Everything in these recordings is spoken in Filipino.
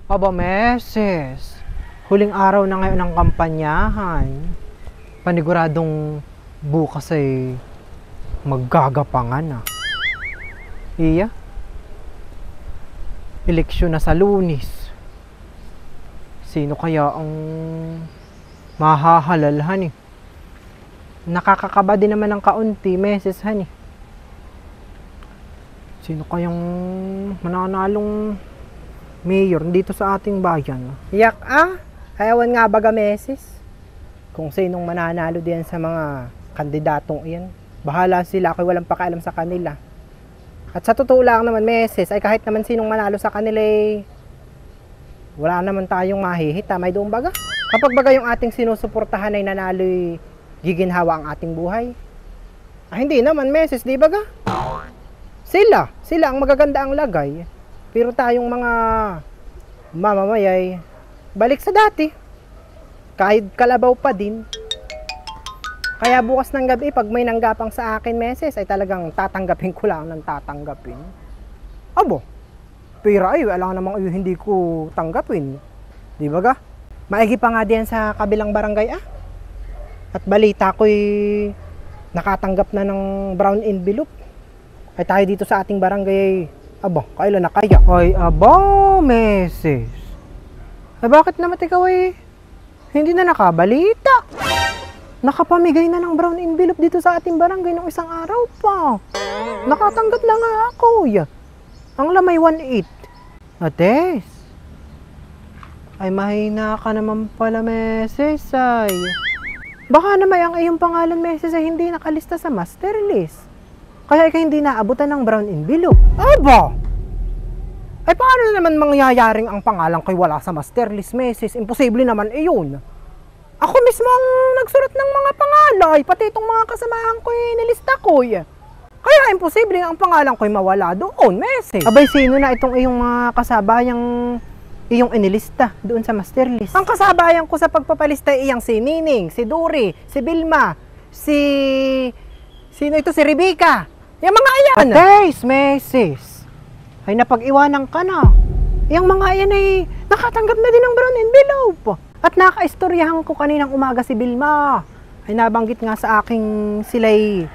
Aba, meses. Huling araw na ngayon ng kampanyahan. Paniguradong bukas ay maggagapangan. Iya? Eleksyon na sa Lunes. Sino kaya ang mahahalalhan Nakakakaba din naman ng kaunti, meses Sino kayang mananalong mayor dito sa ating bayan? Yak ayawan nga baga meses. Kung sinong mananalo diyan sa mga kandidatong iyan. Bahala sila, ako'y walang pakialam sa kanila. At sa totoo lang naman meses, ay kahit naman sinong manalo sa kanila wala naman tayong mahihita, may doon baga. Kapag baga yung ating sinusuportahan ay nanalo'y giginhawa ang ating buhay. Hindi naman meses, di baga? Sila ang magaganda ang lagay. Pero tayong mga mamamayay, balik sa dati. Kahit kalabaw pa din. Kaya bukas ng gabi, pag may nanggapang sa akin meses, ay talagang tatanggapin ko lang ng tatanggapin. Abo, pera ay, alam namang hindi ko tanggapin. Di ba ga? Maigi pa nga diyan sa kabilang barangay At balita ko'y nakatanggap na ng brown envelope. Ay tayo dito sa ating barangay, aba, kailan na kaya? Ay, aba, meses. Ay, bakit naman ikaw hindi na nakabalita? Nakapamigay na ng brown envelope dito sa ating barangay ng isang araw pa. Nakatanggap na nga ako. Ang lamay 1.8. Ates. Ay, mahina ka naman pala, meses ay. Baka naman ang iyong pangalan, meses ay hindi nakalista sa master list. Kaya ikaw hindi naabutan ng brown envelope. Aba! Ay paano naman mangyayaring ang pangalan ko'y wala sa master list, meses? Imposible naman iyon. Ako mismo ang nagsulat ng mga pangalay, pati itong mga kasamahan ko'y nilista ko'y. Kaya imposible ang pangalan ko'y mawala doon, meses. Abay, sino na itong iyong mga kasabayang iyong inilista doon sa master list? Ang kasabayan ko sa pagpapalista ay iyang si Nining, si Dory, si Vilma, sino ito? Si Rebecca. Yung mga ayan. Ates, meses. Ay, napag-iwanan ka na. Yung mga ayan ay nakatanggap na din ng brown envelope. At nakaistoryahan ko kaninang umaga si Vilma. Ay nabanggit nga sa aking sila'y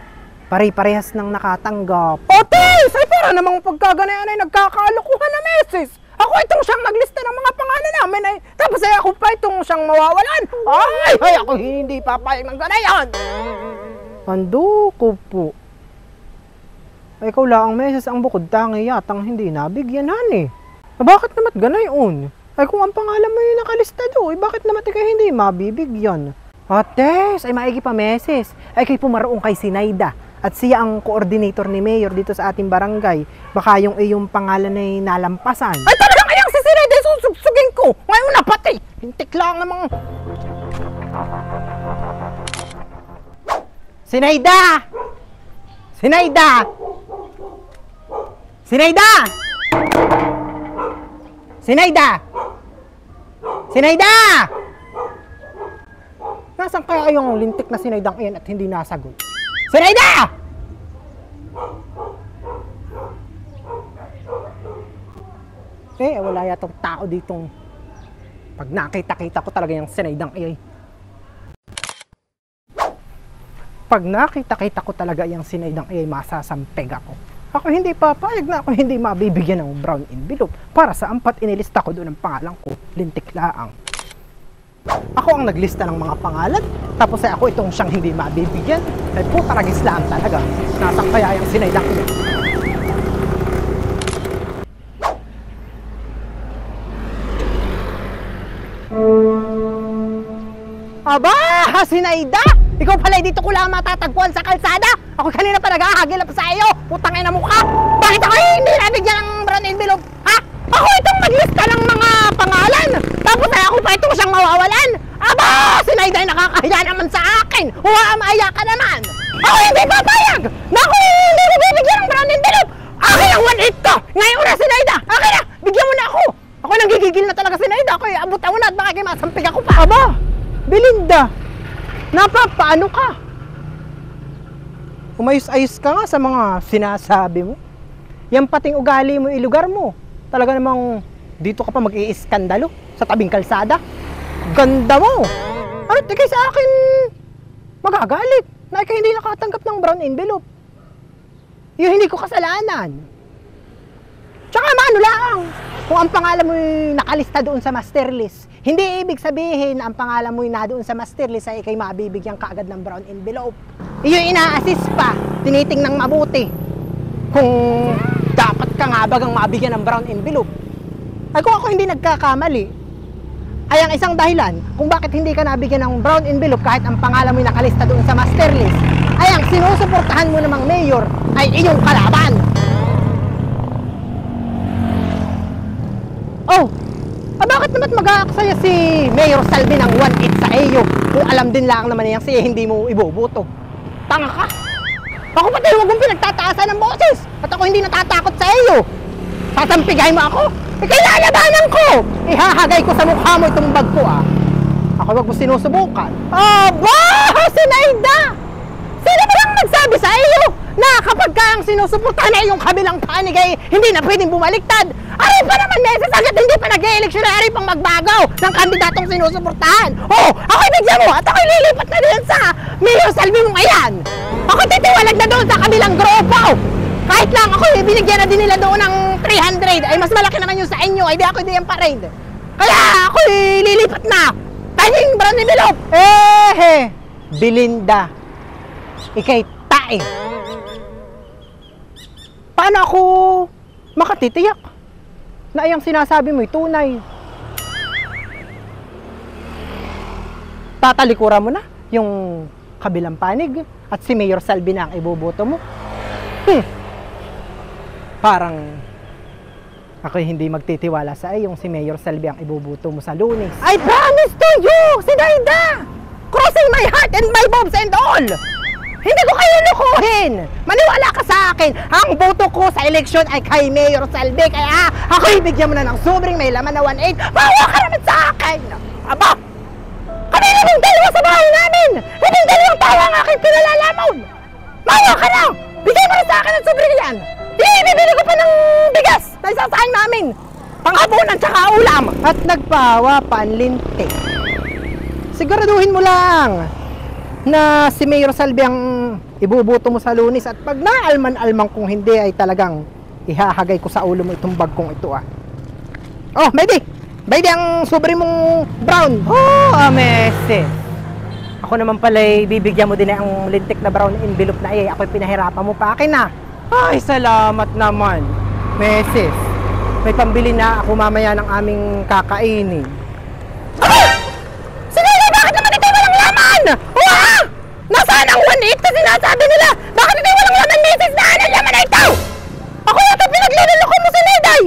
pare-parehas ng nakatanggap. Otis! Ay para namang pagkaganayan ay nagkakalukuhan na meses. Ako itong siyang naglista ng mga pangalan namin ay tapos ay ako pa itong siyang mawawalan. Ay ako hindi papayag ng ganayan. Ando ko po. Ay, ikaw lang ang meses ang bukod tangi yatang hindi nabigyan Bakit naman ganayon? Ay kung ang pangalan mo yung nakalista doon, bakit naman ikaw hindi mabibigyan? Ates, ay maigi pa meses. Ay kay pumaroong kay Sinaida. At siya ang coordinator ni Mayor dito sa ating barangay. Baka yung iyong pangalan ay nalampasan. Ay talagang ayang si Sinaida, susugsugin ko. Ngayon na pati. Hintik lang namang... Sinaida! Sinaida! Sinaida! Sinaida! Sinaida! Nasaan kaya yung lintik na Sinaidang iyan at hindi nasagot? Sinaida! Wala yatang tao ditong pag nakita-kita ko talaga yung Sinaidang iyan. Pag nakita-kita ko talaga yung Sinaidang iyan, masasampeg ako. Ako hindi papayag na ako hindi mabibigyan ng brown envelope para sa ampat inilista ko doon ang pangalan ko, lintik laang. Ako ang naglista ng mga pangalan, tapos ay ako itong siyang hindi mabibigyan. Ay puta ragislaan talaga. Nasaan kaya yung Sinaidang iyan? Aba! Sinaida! Ikaw pala dito ko lang matatagpuan sa kalsada! Ako kanina pa naghahagil pa sa iyo! Putang ina mukha! Bakit ako hindi nabigyan ng brown envelope? Ha? Ako itong naglista ng mga pangalan! Tapos ay ako pa itong siyang mawawalan! Aba! Sinaida ay nakakahiya naman sa akin! Huwaamaya ka naman! Ako hindi papayag! Naku, hindi nabibigyan ng brown envelope! Akin ang 1.8 ko! Ngayon na Sinaida! Akin na! Bigyan mo na ako! Ako nang gigigil na talaga Sinaida! Ako abot mo na at baka masampig ako pa! Aba! Belinda! Paano ka? Umayos-ayos ka nga sa mga sinasabi mo. Yan pating ugali mo, ilugar mo. Talaga namang Dito ka pa mag-iiskandalo sa tabing kalsada. Ganda mo! Ano ikay sa akin magagalit na ikay hindi nakatanggap ng brown envelope? Yung hindi ko kasalanan. Tsaka maano lang, kung ang pangalan mo'y nakalista doon sa master list, hindi ibig sabihin na ang pangalan mo'y na doon sa master list ay ikay mabibigyan kaagad ng brown envelope. Iyon ina-assist pa, tinitingnang mabuti kung dapat ka nga bagang mabigyan ng brown envelope. Ay kung ako hindi nagkakamali, ay ang isang dahilan kung bakit hindi ka nabigyan ng brown envelope kahit ang pangalan mo'y nakalista doon sa master list, ay ang sinusuportahan mo namang mayor ay iyong kalaban. Oh, bakit naman mag-aaksaya si Mayor Salvi ng 1-8 sa iyo kung alam din lang naman niyang siya hindi mo iboboto? Tanga ka! Ako pati huwag mong pinagtataasan ng boses at ako hindi natatakot sa iyo. Sasampigay mo ako? Lalabanan ko! Ihahagay ko sa mukha mo itong bag ko Ako wag mo sinusubukan. Aba! Sinaida! Sino ba lang nagsabi sa iyo na kapag ka ang sinusuportahan na iyong kabilang panig ay hindi na pwedeng bumaliktad? Ari pa naman meses agad hindi pa nag-e-eleksyon na ari pang magbago ng kandidatong sinusuportahan. Oh, ako'y bigyan mo at ako'y lilipat na din sa Mayor Salvi mong ayan. Ako'y titiwalag na doon sa kabilang grupo. Kahit lang ako'y binigyan na din nila doon ng 300 ay mas malaki naman yung sa inyo ay di ako'y diyan pa rin. Kaya ako'y lilipat na. Tayong brown envelope. Belinda, ikay tae. Paano ako makatitiyak na ayang sinasabi mo'y tunay? Tatalikuran mo na yung kabilang panig at si Mayor Salvi na ang iboboto mo. Parang ako'y hindi magtitiwala sa yung si Mayor Salvi ang iboboto mo sa Lunes. I promise to you, Sinaida! Crossing my heart and my bobs and all! Hindi ko kayo lukuhin! Maniwala ka sa akin! Ang boto ko sa eleksyon ay kay Mayor Salvi. Kaya ako'y bigyan mo na ng sobrang may laman na 1-8. Mawa ka naman sa akin! Aba! Kami namang dalawa sa bahay namin! Hindi dalawang tao ang aking pinalalamon! Mawa ka na! Bigyan mo na sa akin ang sobrang yan! Bibili ko pa ng bigas na isasahin namin! Panghapunan tsaka ulam! At nagpawa panlintik. Siguraduhin mo lang na si Mayor Salvi ang ibuboto mo sa Lunes at pag naalman-almang kung hindi ay talagang ihahagay ko sa ulo mo itong bag kong ito Oh, baby! Baby, ang sobre mong brown! Oh, ameses! Ako naman pala'y bibigyan mo din ang lintik na brown envelope na ako'y pinahirapan mo pa akin Ay, salamat naman, meses. May pambili na ako mamaya ng aming kakainin. Bakit naman ito walang laman? Nasaan ang 1-8 na sinasabi nila? Bakit ito walang laman, misis? Na anong laman na ito? Ako ito pinagliluloko mo si Neday.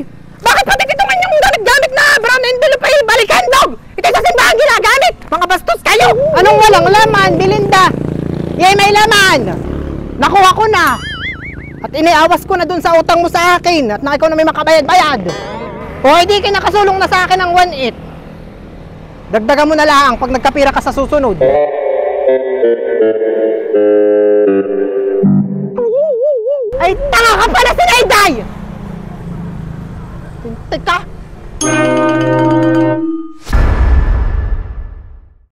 Bakit pati itong kanyang gamit-gamit na brown envelope ay balikandog? Ito sa simbahan ginagamit. Mga bastos kayo. Anong walang laman, Belinda? May laman. Nakuha ko na. At iniawas ko na dun sa utang mo sa akin. At na ikaw na may makabayad-bayad. O hindi ka nakasulong na sa akin ng 1-8. Dagdagan mo na lang pag nagkapira ka sa susunod. Ay, tanga ka pala, Sinayday! Teka!